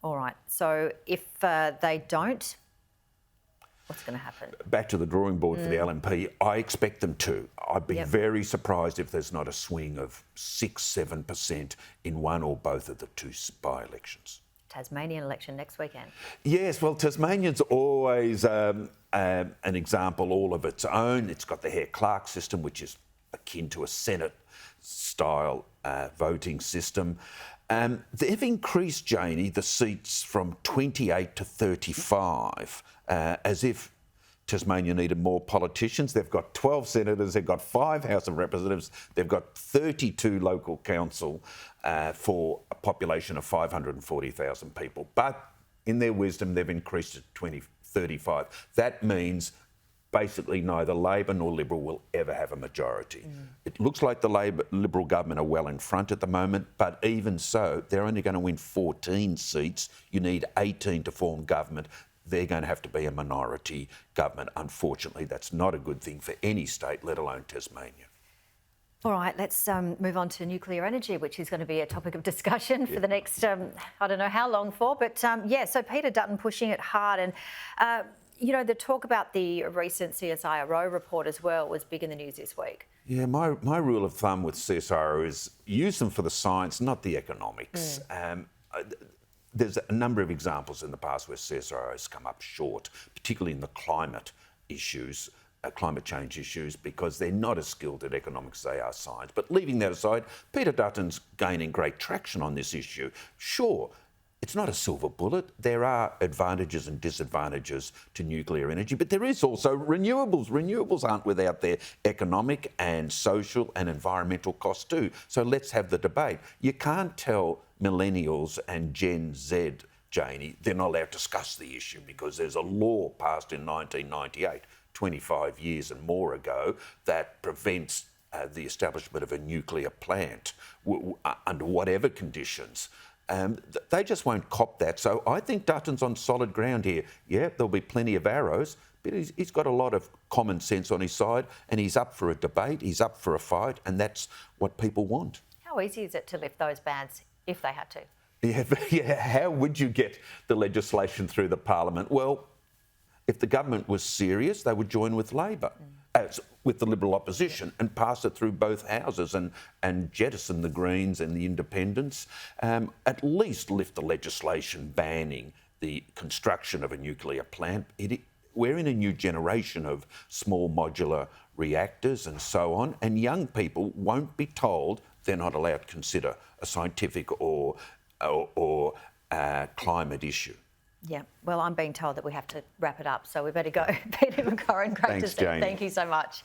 All right. So if they don't, what's going to happen? Back to the drawing board for the LNP, I expect them to. I'd be very surprised if there's not a swing of 6-7% in one or both of the two by-elections. Tasmanian election next weekend. Yes, well, Tasmania's always an example all of its own. It's got the Hare-Clark system, which is akin to a Senate-style voting system. They've increased, Janie, the seats from 28 to 35, as if Tasmania needed more politicians. They've got 12 senators, they've got 5 House of Representatives, they've got 32 local council for a population of 540,000 people. But in their wisdom, they've increased it to 35. That means basically neither Labor nor Liberal will ever have a majority. It looks like the Liberal government are well in front at the moment, but even so, they're only going to win 14 seats. You need 18 to form government. They're going to have to be a minority government. Unfortunately, that's not a good thing for any state, let alone Tasmania. All right, let's move on to nuclear energy, which is going to be a topic of discussion for the next, I don't know how long for, but so Peter Dutton pushing it hard. And, the talk about the recent CSIRO report as well was big in the news this week. Yeah, my rule of thumb with CSIRO is use them for the science, not the economics. There's a number of examples in the past where CSIRO has come up short, particularly in the climate issues, climate change issues, because they're not as skilled at economics as they are science. But leaving that aside, Peter Dutton's gaining great traction on this issue. Sure, it's not a silver bullet. There are advantages and disadvantages to nuclear energy, but there is also renewables. Renewables aren't without their economic and social and environmental costs too. So let's have the debate. You can't tell millennials and Gen Z, Janie, they're not allowed to discuss the issue because there's a law passed in 1998, 25 years and more ago, that prevents the establishment of a nuclear plant under whatever conditions. They just won't cop that. So I think Dutton's on solid ground here. Yeah, there'll be plenty of arrows, but he's got a lot of common sense on his side, and he's up for a debate, he's up for a fight, and that's what people want. How easy is it to lift those bans if they had to? Yeah, how would you get the legislation through the Parliament? Well, if the government was serious, they would join with Labor, with the Liberal opposition, and pass it through both houses and jettison the Greens and the Independents. At least lift the legislation banning the construction of a nuclear plant. We're in a new generation of small modular reactors and so on, and young people won't be told they're not allowed to consider a scientific or climate issue. Yeah, well, I'm being told that we have to wrap it up, so we better go. Peter McGauran, great to see you. Thank you so much.